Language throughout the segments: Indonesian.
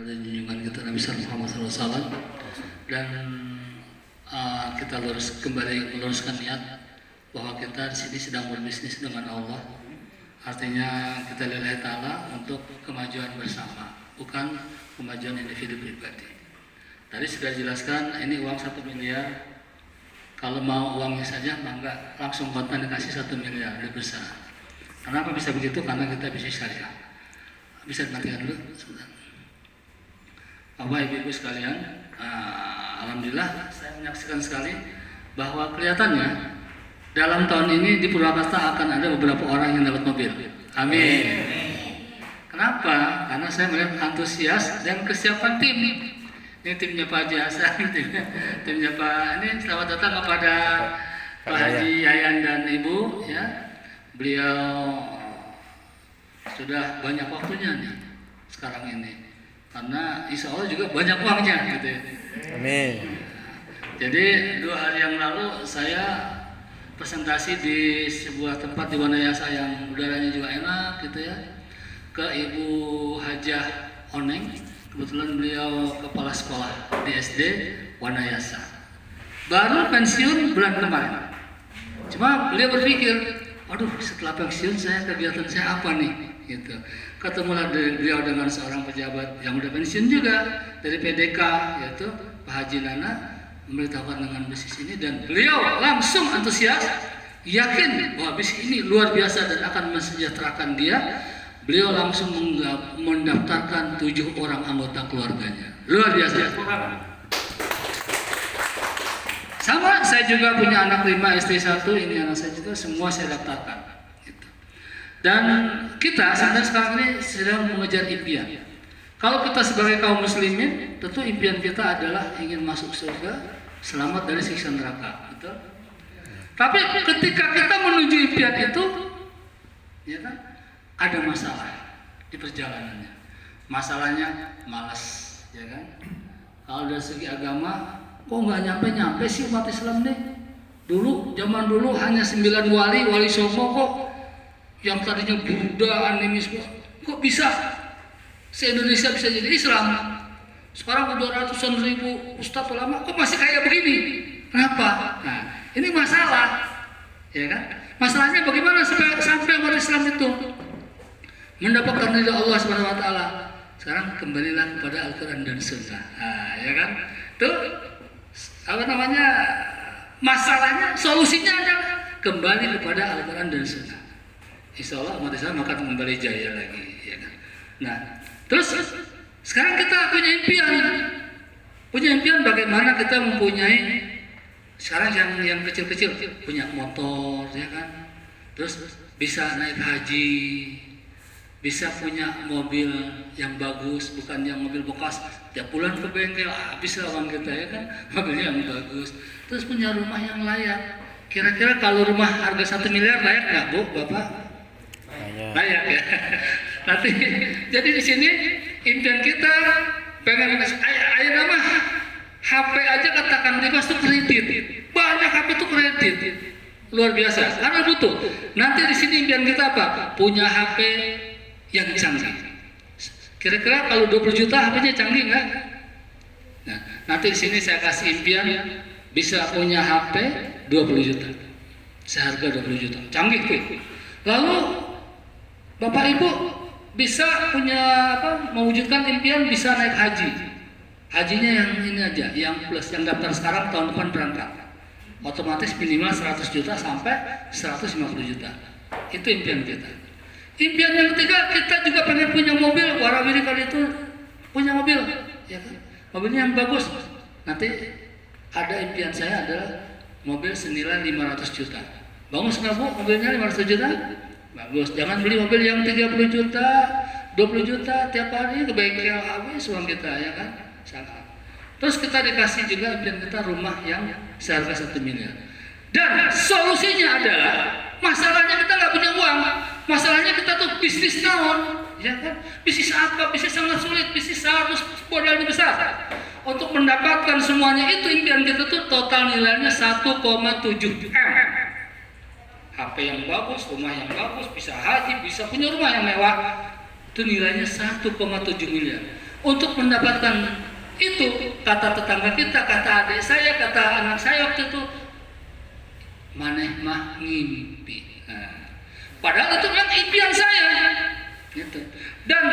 kepada junjungan kita Nabi Muhammad SAW dan kita kembali meluruskan niat bahwa kita di sini sedang berbisnis dengan Allah. Artinya kita lillahi ta'ala untuk kemajuan bersama, bukan kemajuan individu pribadi. Tadi sudah dijelaskan ini uang 1 miliar. Kalau mau uangnya saja, maka langsung kontan dikasih 1 miliar, lebih besar. Kenapa bisa begitu? Karena kita bisnis syariah. Bisa dimatikan dulu. Bapak Ibu sekalian, alhamdulillah saya menyaksikan sekali bahwa kelihatannya dalam tahun ini di Purwakarta akan ada beberapa orang yang dapat mobil. Amin. Kenapa? Karena saya melihat antusias dan kesiapan tim. Ini timnya Pak Haji Hasan, timnya Pak. Ini selamat datang kepada Pak Haji Yayan dan Ibu. Ya, beliau sudah banyak waktunya nih sekarang ini, karena insya Allah juga banyak uangnya, gitu. Amin. Jadi 2 hari yang lalu saya presentasi di sebuah tempat di Wanayasa yang udaranya juga enak, gitu ya, ke Ibu Hajah Oneng. Kebetulan beliau kepala sekolah di SD Wanayasa. Baru pensiun bulan kemarin. Cuma beliau berpikir, aduh setelah pensiun kegiatan saya apa nih? Gitu. Ketemulah beliau dengan seorang pejabat yang udah pensiun juga dari PDK, yaitu Pak Haji Nana, memberitahukan dengan bisnis ini dan beliau langsung antusias, yakin bahwa bisnis ini luar biasa dan akan mensejahterakan dia. Beliau langsung mendaftarkan 7 orang anggota keluarganya. Luar biasa. Sama, saya juga punya anak 5, istri 1, ini anak saya juga, semua saya daftarkan. Gitu. Dan kita sekarang ini sedang mengejar impian. Kalau kita sebagai kaum muslimin, tentu impian kita adalah ingin masuk surga, selamat dari siksa neraka. Betul? Tapi ketika kita menuju impian itu, ya kan, ada masalah di perjalanannya. Masalahnya malas, ya kan? Kalau dari segi agama, kok nggak nyampe sih umat Islam nih? Zaman dulu hanya 9 wali Songo kok, yang tadinya Buddha, animisme, kok bisa se-Indonesia bisa jadi Islam? Sekarang udah ratusan ribu ustadz ulama, kok masih kayak begini? Kenapa? Nah, ini masalah, ya kan? Masalahnya bagaimana sampai umat Islam itu mendapatkan ridha Allah Subhanahu wa taala. Sekarang kembalilah kepada Al-Qur'an dan Sunnah. Nah, ya kan? Tuh masalahnya, solusinya adalah kembali kepada Al-Qur'an dan Sunnah. Insya Allah umat Islam akan kembali jaya lagi, ya kan? Nah, terus sekarang kita punya impian bagaimana kita mempunyai sekarang yang kecil-kecil punya motor, ya kan? Terus bisa naik haji, bisa punya mobil yang bagus, bukan yang mobil bekas. Tiap bulan ke bengkel habis uang kita, ya kan, mobilnya yang bagus. Terus punya rumah yang layak. Kira-kira kalau rumah harga 1 miliar layak nggak, Bu, Bapak? Layak ya. Nanti jadi di sini impian kita pengen ayo nama HP aja katakan bebas itu kredit. Banyak HP itu kredit. Luar biasa. Karena butuh. Nanti di sini impian kita apa? Punya HP yang canggih. Kira-kira kalau 20 juta HP-nya canggih nggak? Nah, nanti di sini saya kasih impian bisa punya HP 20 juta. Seharga 20 juta. Canggih tuh. Lalu Bapak Ibu bisa punya mewujudkan impian bisa naik haji. Hajinya yang ini aja, yang plus, yang daftar sekarang tahun depan berangkat. Otomatis minimal 100 juta sampai 150 juta. Itu impian kita. Impian yang ketiga, kita juga pengen punya mobil. Warawiri kali itu punya mobil, ya kan? Mobilnya yang bagus. Nanti ada impian saya adalah mobil senilai 500 juta. Bagus nggak, Bu, mobilnya 500 juta? Bagus. Jangan beli mobil yang 30 juta, 20 juta tiap hari ke bengkel habis uang kita, ya kan? Sangat. Terus kita dikasih juga impian kita rumah yang seharga 1 miliar. Dan solusinya adalah masalahnya kita nggak punya uang. Masalahnya kita tuh bisnis naon, ya kan? Bisnis apa? Bisnis sangat sulit, bisnis harus modalnya besar. Untuk mendapatkan semuanya itu impian kita tuh total nilainya 1,7 M. HP yang bagus, rumah yang bagus, bisa haji, bisa punya rumah yang mewah. Itu nilainya 1,7 miliar. Untuk mendapatkan itu, kata tetangga kita, kata adik saya, kata anak saya waktu itu, maneh mah ngimpi. Nah, padahal itu kan impian saya. Gitu. Dan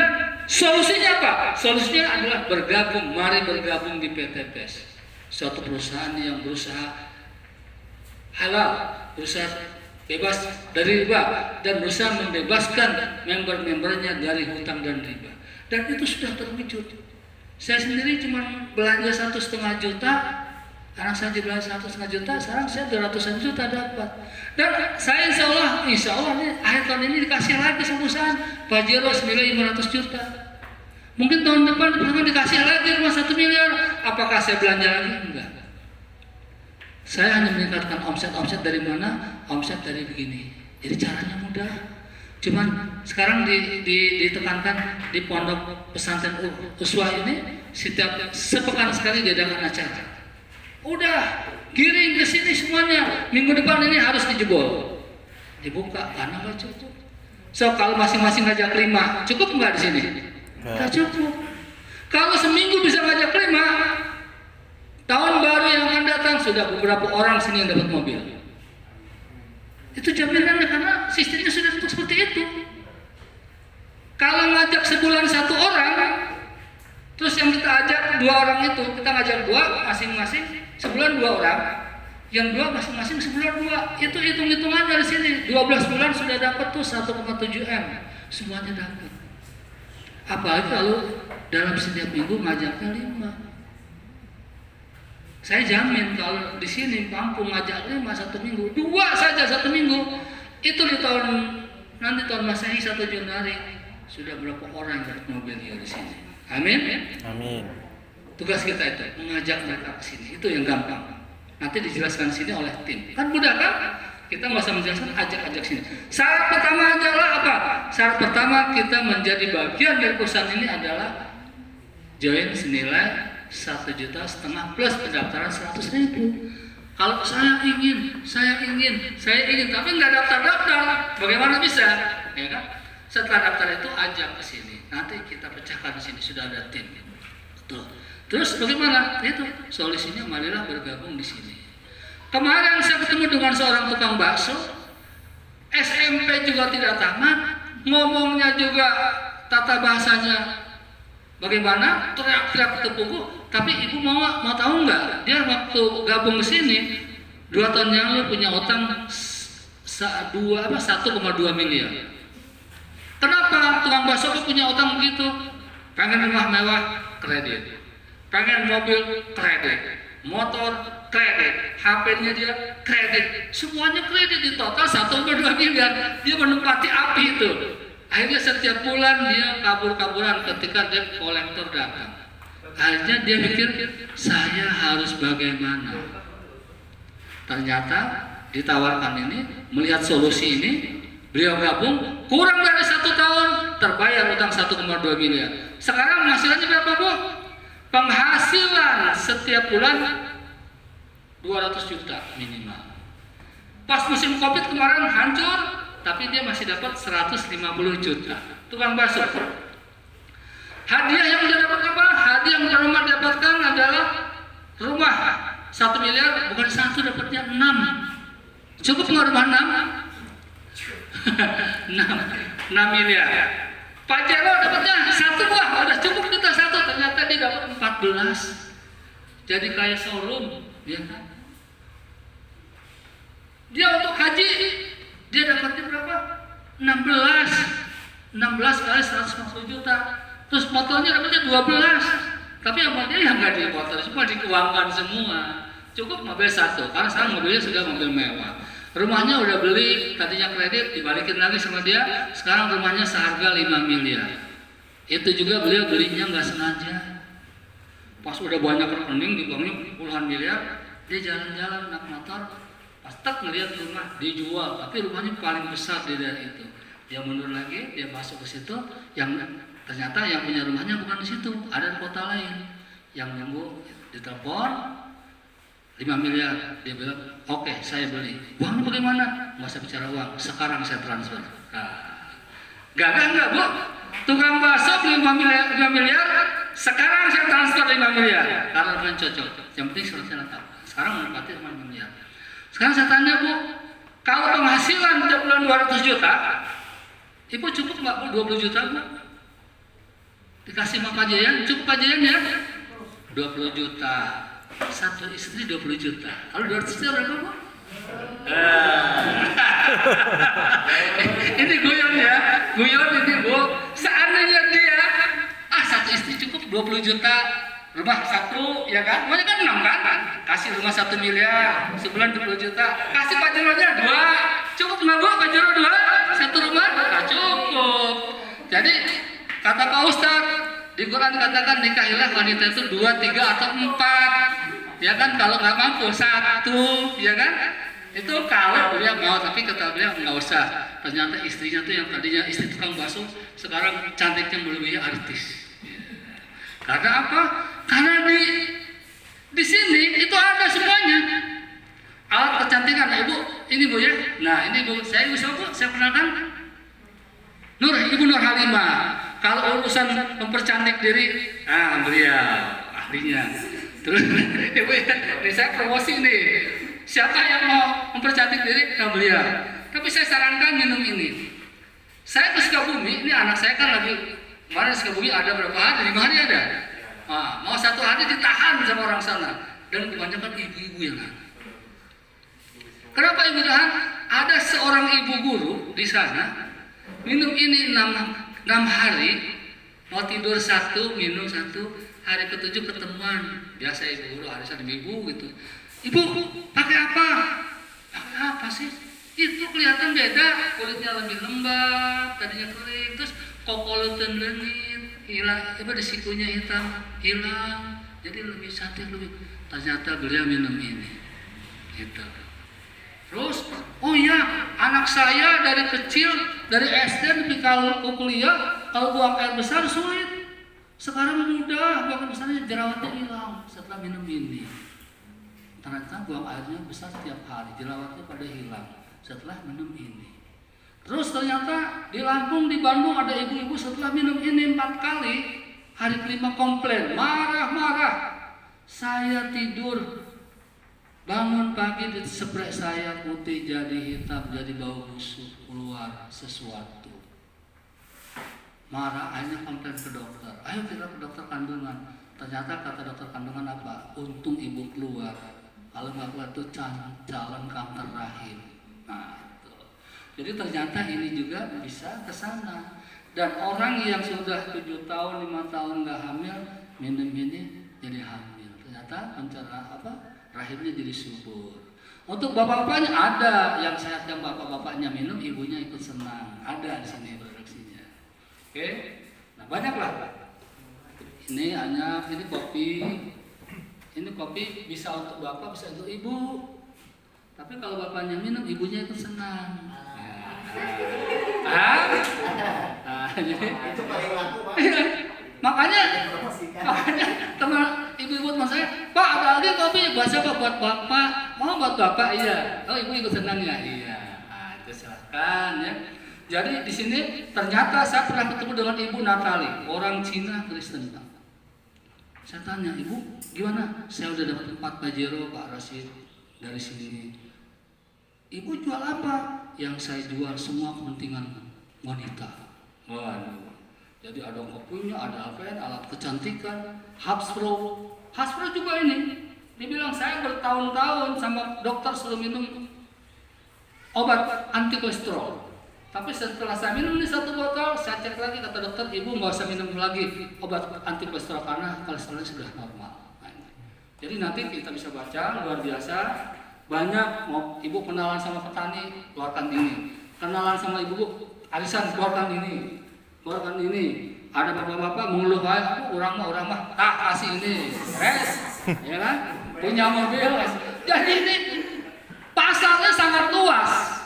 solusinya apa? Solusinya adalah bergabung, mari bergabung di PT PES. Suatu perusahaan yang berusaha halal, berusaha bebas dari riba, dan berusaha membebaskan member-membernya dari hutang dan riba. Dan itu sudah terwujud. Saya sendiri cuma belanja 1,5 juta, anak saya belanja 1,5 juta, sekarang saya 200-an juta dapat. Dan saya insya Allah nih akhir tahun ini dikasih lagi sama perusahaan Pajero senilai 500 juta. Mungkin tahun depan dikasih lagi rumah 1 miliar. Apakah saya belanja lagi? Enggak. Saya hanya meningkatkan omset dari mana? Omset dari begini. Jadi caranya mudah. Cuman sekarang ditekankan di pondok pesantren Uswah ini setiap sepekan sekali diadakan acara. Udah giring ke sini semuanya. Minggu depan ini harus dijebol. Dibuka karena nggak cukup. So kalau masing-masing ngajak 5, cukup nggak di sini? Nggak cukup. Kalau seminggu bisa ngajak 5, tahun baru yang akan datang sudah beberapa orang sini yang dapat mobil. Itu jaminannya karena sistemnya sudah untuk seperti itu. Kalau ngajak sebulan 1 orang, terus yang kita ajak 2 orang itu, kita ngajak 2 masing-masing sebulan 2 orang, yang 2 masing-masing sebulan 2. Itu hitung-hitungan dari sini, 12 bulan sudah dapat tuh 1,7 M, semuanya dapat. Apalagi kalau dalam setiap minggu ngajaknya 5. Saya jamin kalau di sini mampu ngajak 5 1 minggu, 2 saja 1 minggu, itu di nanti tahun Masehi 1 Januari sudah berapa orang yang dapat mobil di sini. Amin. Amin. Tugas kita itu mengajak mereka ke sini, itu yang gampang. Nanti dijelaskan sini oleh tim. Kan mudah kan? Kita nggak usah menjelaskan, ajak sini. Syarat pertama adalah apa? Syarat pertama kita menjadi bagian dari perusahaan ini adalah join senilai 1,5 juta plus pendaftaran 100.000. Kalau saya ingin, tapi nggak daftar, bagaimana bisa? Ya kan? Setelah daftar itu ajak ke sini. Nanti kita pecahkan di sini, sudah ada tim. Tuh. Terus bagaimana? Itu solusinya, marilah bergabung di sini. Kemarin saya ketemu dengan seorang tukang bakso, SMP juga tidak tamat, ngomongnya juga tata bahasanya bagaimana, teriak-teriak ketepungku. Tapi ibu mau tahu nggak? Dia waktu gabung ke sini 2 tahun yang lalu punya utang 1,2 miliar. Kenapa tukang bakso punya utang begitu? Pengen rumah mewah, kredit. Pengen mobil, kredit. Motor, kredit. HP-nya dia, kredit. Semuanya kredit, di total 1,2 miliar. Dia menempati api itu. Akhirnya setiap bulan dia kabur-kaburan ketika debt collector datang. Akhirnya dia mikir, saya harus bagaimana? Ternyata ditawarkan ini, melihat solusi ini, beliau gabung, kurang dari 1 tahun terbayar utang 1,2 miliar. Sekarang penghasilannya berapa, Bu? Penghasilan setiap bulan 200 juta minimal. Pas musim Covid kemarin hancur, tapi dia masih dapat 150 juta. Tukang bakso. Hadiah yang dia dapat apa? Hadiah yang rumah dapatkan adalah rumah 1 miliar, bukan 1, dapatnya 6. Cukup nggak rumah 6? 6 miliar. Pajero dapatnya 1 buah, udah cukup kita 1, ternyata dia dapat 14. Jadi kayak showroom, ya kan? Dia untuk haji, dia dapatnya berapa? 16 kali 150 juta. Terus motornya dapatnya 12. Tapi yang dia yang nggak di motor, semua dikeuangkan semua. Cukup mobil 1, karena sekarang mobilnya sudah mobil mewah. Rumahnya udah beli, tadinya kredit, dibalikin lagi sama dia. Sekarang rumahnya seharga 5 miliar. Itu juga beliau belinya nggak sengaja. Pas udah banyak rekening, dibangun puluhan miliar, dia jalan-jalan naik motor. Pas tak ngeliat rumah dijual, tapi rumahnya paling besar di daerah itu. Dia mundur lagi, dia masuk ke situ, yang ternyata yang punya rumahnya bukan di situ, ada di kota lain. Yang nunggu ditelepon 5 miliar, dia bilang, oke, saya beli. Uangnya bagaimana? Nggak usah bicara uang, sekarang saya transfer. Nah, gagal nggak, Bu? Tukang bakso beli 5 miliar, Sekarang saya transfer 5 miliar karena kalian cocok. Yang penting suratnya lengkap. Sekarang menempati 5 miliar. Sekarang saya tanya Bu, kalau penghasilan tiap bulan 200 juta, Ibu cukup nggak Bu 20 juta Bu? Dikasih sama Pak Jayan, cukup Pak Jayan ya? 20 juta. Satu istri 20 juta. Kalau 200 juta berapa Bu? Ini guyon ya, guyon ini Bu. Seandainya dia, satu istri cukup 20 juta, rumah satu, ya kan? Makanya kan 6 kan? Kasih rumah 1 miliar, sebulan 20 juta. Kasih Pak Jeronya 2, cukup nggak Bu? Pak Jero 2, satu rumah? Nggak cukup. Jadi kata Pak Ustadz, di Quran katakan nikahilah wanita itu 2, 3 atau 4, ya kan? Kalau nggak mampu 1, ya kan? Itu kalau beliau mau, tapi kata beliau nggak usah. Ternyata istrinya tuh yang tadinya istri tukang bakso, sekarang cantiknya melebihi artis. Karena apa? Karena di sini itu ada semuanya. Alat kecantikan, Ibu, ini Bu ya. Nah ini Bu, saya Ibu siapa? Saya kenalkan. Ibu Nur Halimah. Kalau urusan mempercantik diri, beliau ahlinya. Terus Ibu ya, ini saya promosi nih. Siapa yang mau mempercantik diri? Beliau. Tapi saya sarankan minum ini. Saya ke Sukabumi, ini anak saya kan lagi kemarin di Sukabumi ada berapa hari? 5 hari ada. Mau 1 hari ditahan sama orang sana. Dan kebanyakan ibu-ibu yang ada. Kenapa ibu tahan? Ada seorang ibu guru di sana minum ini 6 hari, mau tidur 1, minum 1, hari ke-7 ketemuan. Biasa ibu guru arisan ibu gitu. Ibu pakai apa? Pakai apa sih? Itu kelihatan beda, kulitnya lebih lembab, tadinya kering, terus kokoloten lenit, hilang, di sikunya hitam, hilang, jadi lebih cantik lebih. Ternyata beliau minum ini, gitu. Terus, oh iya, anak saya dari kecil, dari SD kalau kuliah, kalau buang air besar sulit. Sekarang mudah, buang air besarnya jerawatnya hilang setelah minum ini. Ternyata buang airnya besar setiap hari, jerawatnya pada hilang setelah minum ini. Terus ternyata di Lampung, di Bandung ada ibu-ibu setelah minum ini 4 kali, hari kelima komplain, marah-marah. Saya tidur, bangun pagi di spray saya putih jadi hitam, jadi bau busuk, keluar sesuatu. Marah, akhirnya komplain ke dokter. Ayo kita ke dokter kandungan. Ternyata kata dokter kandungan apa? Untung ibu keluar. Kalau nggak keluar itu calon kanker rahim. Nah, itu. Jadi ternyata ini juga bisa ke sana. Dan orang yang sudah 7 tahun, 5 tahun nggak hamil, minum ini jadi hamil. Ternyata rahimnya jadi subur. Untuk bapak-bapaknya ada yang sehat, yang bapak-bapaknya minum, ibunya ikut senang. Ada di sini produksinya. Oke, nah banyaklah. Ini hanya ini kopi. Ini kopi bisa untuk bapak, bisa untuk ibu. Tapi kalau bapaknya minum, ibunya ikut senang. Itu paling laku Pak. Makanya teman ibu-ibu teman saya, Pak ada lagi kopi buat siapa? Buat bapak. Oh buat bapak iya. Oh ibu ikut senang ya? Iya. Itu silahkan ya. Jadi di sini ternyata saya pernah ketemu dengan Ibu Natali, orang Cina Kristen. Saya tanya, Ibu gimana? Saya udah dapat 4 Pajero Pak Rasid dari sini. Ibu jual apa? Yang saya jual semua kepentingan wanita. Waduh. Jadi ada kopinya, ada apa? Alat kecantikan, Habspro. Habspro juga ini. Dibilang saya bertahun-tahun sama dokter selalu minum obat anti kolesterol. Tapi setelah saya minum ini 1 botol, saya cek lagi kata dokter, ibu nggak usah minum lagi obat anti kolesterol karena kolesterolnya sudah normal. Jadi nanti kita bisa baca luar biasa. Banyak mau ibu kenalan sama petani, keluarkan ini. Kenalan sama ibu arisan, keluarkan ini. Keluarkan ini. Ada bapak-bapak mengeluh, orang mah kasih ini. Ya kan? Punya mobil. Jadi ini pasarnya sangat luas.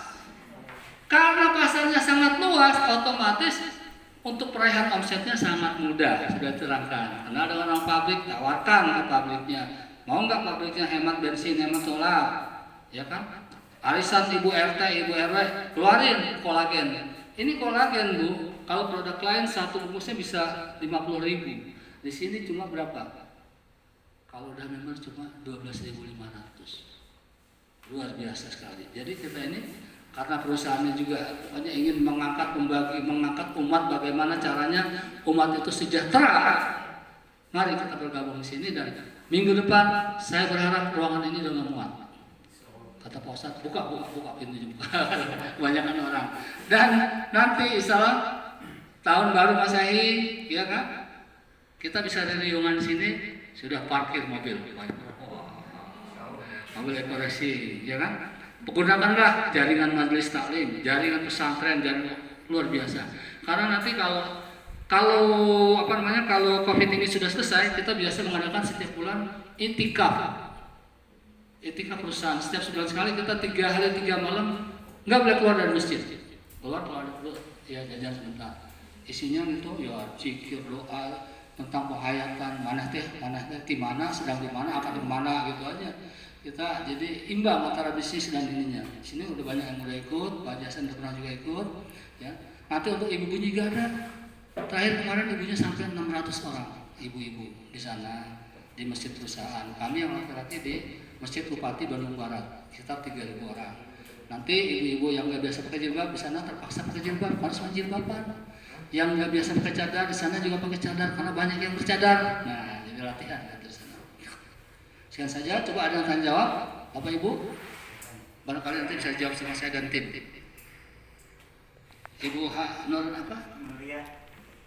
Karena pasarnya sangat luas, otomatis untuk peraihan omsetnya sangat mudah, sudah terangkan. Karena dengan orang pabrik, tawarkan ke pabriknya. Mau nggak pabriknya hemat bensin, hemat solar? Ya kan? Arisan ibu RT, ibu RW, keluarin kolagen. Ini kolagen Bu, kalau produk lain 1 bungkusnya bisa 50.000. Di sini cuma berapa? Kalau udah member cuma 12.500. Luar biasa sekali. Jadi kita ini karena perusahaannya juga pokoknya ingin mengangkat umat, bagaimana caranya umat itu sejahtera. Mari kita bergabung di sini dan minggu depan saya berharap ruangan ini udah muat. Kata Pak Ustadz, buka pintunya, buka. Kebanyakan orang. Dan nanti insyaallah tahun baru Masehi, ya kan? Kita bisa dari riungan sini sudah parkir mobil. Mobil dekorasi, ya kan? Gunakanlah jaringan majelis taklim, jaringan pesantren, dan luar biasa. Karena nanti kalau COVID ini sudah selesai, kita biasa mengadakan setiap bulan itikaf. Itikaf perusahaan setiap sebulan sekali kita 3 hari 3 malam nggak boleh keluar dari masjid. Keluar kalau ada perlu ya jajan sebentar. Isinya itu ya zikir, doa tentang penghayatan, mana teh di mana, sedang di mana, akan di mana gitu aja. Kita jadi imbang antara bisnis dan ininya. Di sini udah banyak yang udah ikut, Pak Jason udah pernah juga ikut, ya. Nanti untuk ibu-ibu juga ada. Terakhir kemarin ibunya sampai 600 orang ibu-ibu di sana di masjid perusahaan. Kami yang laki-laki di Masjid Bupati Bandung Barat, sekitar 3.000 orang. Nanti ibu-ibu yang nggak biasa pakai jilbab di sana terpaksa pakai jilbab, harus jilbaban. Yang nggak biasa pakai cadar di sana juga pakai cadar karena banyak yang bercadar. Nah, jadi latihan di sana. Sekian saja, coba ada yang tanya jawab, Bapak Ibu. Barangkali nanti bisa jawab sama saya dan tim. Ibu Nur apa?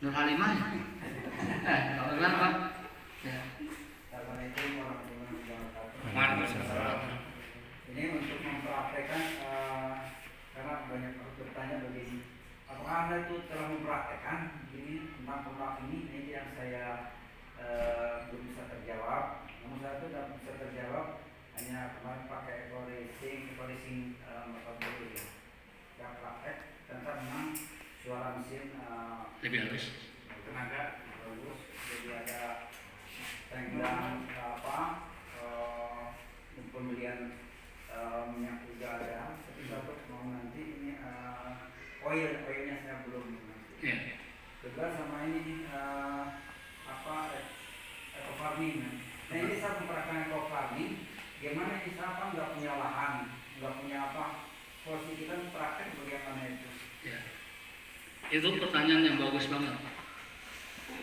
Nur Halimah ya? Kalau apa? Ya. Ini untuk mempraktekkan karena banyak bertanya begini, apakah Anda itu telah mempraktekkan ini tentang pemrak ini yang saya belum bisa terjawab. Namun saya itu sudah bisa terjawab, hanya kemarin pakai eco racing motor dulu ya. Yang praktek tentang memang suara mesin lebih halus, tenaga bagus, jadi ada tenggang pembelian minyak juga ada. Tapi satu mau nanti ini oilnya saya belum nanti. Yeah. Kedua sama ini eco farming. Nah ini saya mempraktikkan eco farming. Gimana ini saya nggak punya lahan, nggak punya apa. Posisi kita praktek bagaimana itu? Yeah. Itu pertanyaan yang bagus banget.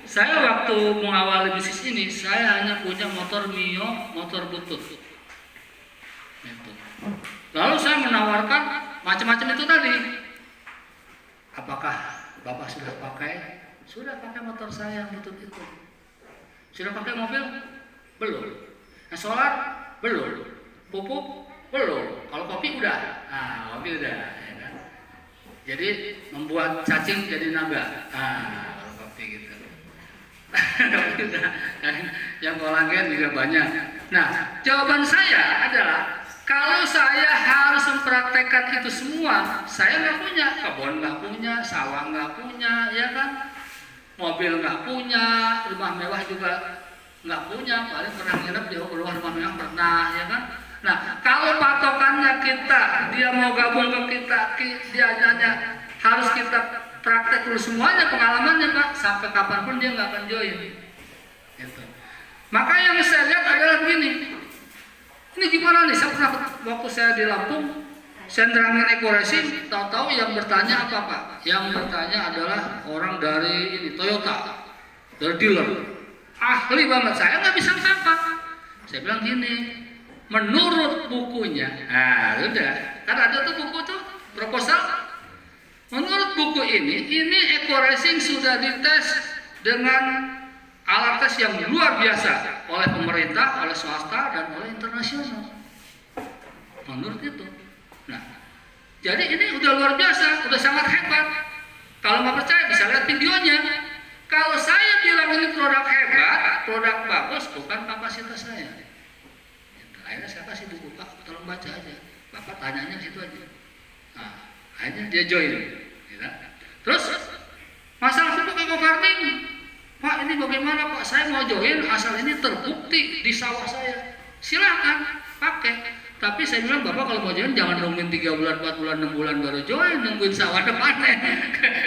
Saya waktu mengawali bisnis ini, saya hanya punya motor Mio, motor butut. Itu. Lalu saya menawarkan macam-macam itu tadi. Apakah Bapak sudah pakai? Sudah pakai motor saya yang butut itu. Sudah pakai mobil? Belum. Nah, solar? Belum. Pupuk? Belum. Kalau kopi udah. Nah, kopi udah. Ya kan? Jadi membuat cacing jadi naga. Kalau kopi gitu. Yang kolagen juga banyak. Nah, jawaban saya adalah kalau saya harus mempraktekkan itu semua, saya nggak punya kebun, nggak punya sawah, nggak punya, ya kan? Mobil nggak punya, rumah mewah juga nggak punya. Paling pernah nginep di luar rumah mewah pernah, ya kan? Nah, kalau patokannya dia mau gabung ke kita, dia hanya harus kita praktek dulu semuanya pengalamannya Pak, sampai kapanpun dia nggak akan join. Gitu. Maka yang saya lihat adalah begini, ini gimana nih? Saya pernah waktu saya di Lampung, saya nerangin eco racing, tahu-tahu yang bertanya apa Pak? Yang bertanya adalah orang dari ini Toyota, dari dealer, ahli banget. Saya nggak bisa apa. Saya bilang gini, menurut bukunya, udah, kan ada tuh buku tuh proposal. Menurut buku ini eco racing sudah dites dengan alat tes yang luar biasa oleh pemerintah, oleh swasta, dan oleh internasional. Menurut itu. Nah, jadi ini udah luar biasa, udah sangat hebat. Kalau nggak percaya bisa lihat videonya. Kalau saya bilang ini produk hebat, produk bagus, bukan kapasitas saya. Akhirnya saya kasih buku, Pak, tolong baca aja. Bapak tanyanya situ aja. Nah, akhirnya dia join. Gitu. Terus masalah pupuk eco farming, Pak ini bagaimana Pak? Saya mau join asal ini terbukti di sawah saya. Silakan pakai. Tapi saya bilang Bapak kalau mau join jangan nungguin 3 bulan, 4 bulan, 6 bulan baru join, nungguin sawah depannya.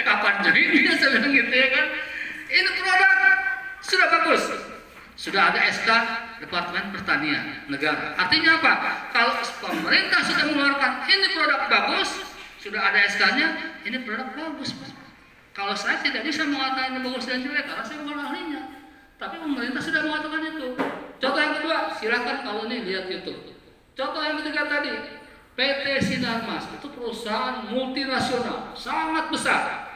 Kapan join dia? Saya bilang gitu ya kan. Ini produk Sudah bagus. Sudah ada SK Departemen Pertanian Negara. Artinya apa? Kalau pemerintah sudah mengeluarkan ini produk bagus, sudah ada SK-nya, ini produk bagus. Kalau saya tidak bisa mengatakan ini bagus dan jelek, karena saya bukan ahlinya. Tapi pemerintah sudah mengatakan itu. Contoh yang kedua, silakan kalau ini lihat YouTube. Contoh yang ketiga tadi, PT Sinarmas itu perusahaan multinasional, sangat besar.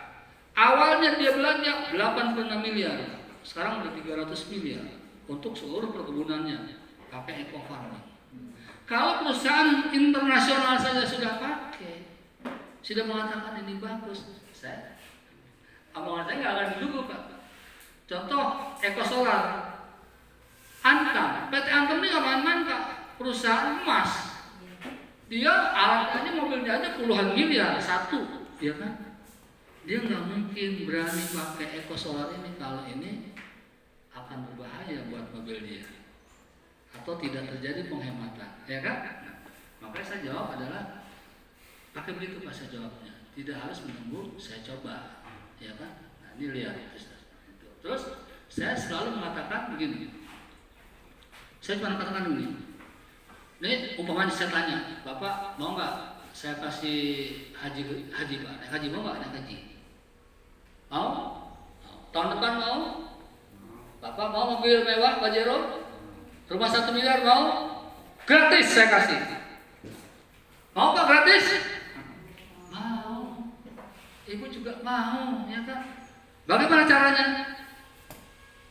Awalnya dia belanja 86 miliar, sekarang udah 300 miliar untuk seluruh perkebunannya pakai eco farming. Kalau perusahaan internasional saja sudah pakai, sudah mengatakan ini bagus, omongan saya nggak akan dulu Pak. Contoh eco solar, Antam, PT Antam ini nggak main-main Pak, perusahaan emas. Dia alatnya mobilnya aja puluhan miliar satu, ya kan? Dia nggak mungkin berani pakai eco solar ini kalau ini akan berbahaya buat mobil dia atau tidak terjadi penghematan, ya kan? Nah, makanya saya jawab adalah pakai begitu Pak, saya jawabnya. Tidak harus menunggu saya coba, ya kan? Nah, ini lihat. Terus saya selalu mengatakan begini. Saya cuma katakan begini. Ini umpamanya saya tanya, Bapak mau nggak saya kasih haji Pak? Naik haji mau nggak naik haji? Mau? Tahun depan mau? Bapak mau mobil mewah Pajero? Rumah 1 miliar mau? Gratis saya kasih. Mau Pak gratis? Mau. Ibu juga mau, ya kan? Bagaimana caranya?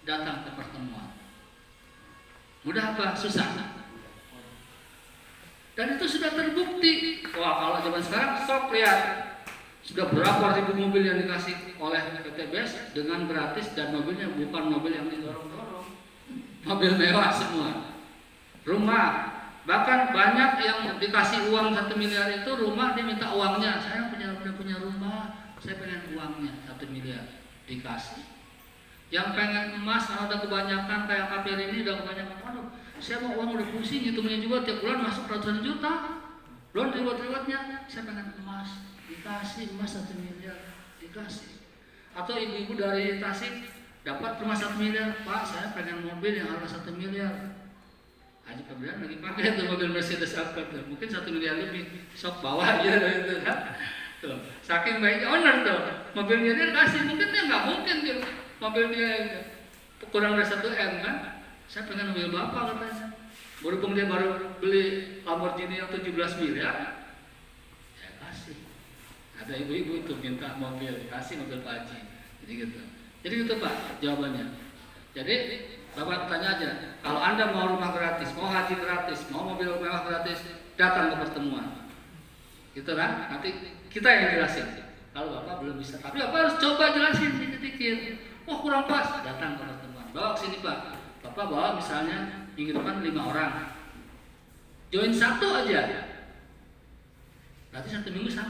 Datang ke pertemuan. Mudah apa? Susah. Dan itu sudah terbukti. Wah, kalau zaman sekarang sok lihat. Sudah berapa ribu mobil yang dikasih oleh PTBS dengan gratis dan mobilnya bukan mobil yang didorong-dorong. Mobil mewah semua. Rumah, bahkan banyak yang dikasih uang 1 miliar itu rumah diminta uangnya. Saya udah punya rumah, saya pengen uangnya 1 miliar dikasih. Yang pengen emas ada kebanyakan kayak KPR ini udah kebanyakan. Aduh, saya mau uang udah pusing, hitungnya juga tiap bulan masuk ratusan juta. Belum reward-rewardnya, saya pengen emas, dikasih emas 1 miliar, dikasih. Atau ibu-ibu dari Tasik dapat rumah 1 miliar, Pak saya pengen mobil yang harga 1 miliar. Haji Febrian lagi pakai itu mobil Mercedes Alphard, mungkin 1 miliar lebih, sok bawa aja gitu kan. Tuh, saking baiknya owner tuh, mobilnya dia kasih, mungkin dia nggak mungkin dia, mobil dia kurang dari 1 M kan. Saya pengen mobil Bapak katanya. Berhubung dia baru beli Lamborghini yang 17 miliar, ya kasih. Ada ibu-ibu itu minta mobil, kasih mobil Pak Haji. Jadi gitu. Jadi gitu Pak jawabannya. Jadi Bapak tanya aja, kalau Anda mau rumah gratis, mau haji gratis, mau mobil mewah gratis, datang ke pertemuan. Gitu kan? Nanti kita yang jelasin. Kalau Bapak belum bisa, tapi Bapak harus coba jelasin dikit-dikit. Wah kurang pas, datang ke pertemuan. Bawa ke sini Pak. Bapak bawa misalnya minggu depan 5 orang, join 1 aja, berarti 1 minggu 1.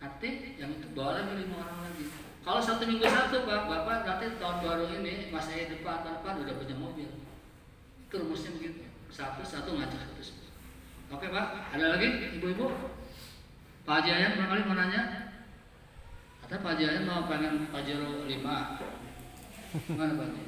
Nanti yang itu bawa lagi 5 orang lagi. Kalau 1 minggu 1 Pak, Bapak nanti tahun baru ini masa depan udah punya mobil. Itu rumusnya begitu. 1 ngajak 1. Oke Pak, ada lagi ibu-ibu? Pak Haji Ayat barangkali mau nanya? Atau Pak Haji Ayat mau pengen Pajero 5? Gimana Pak Haji?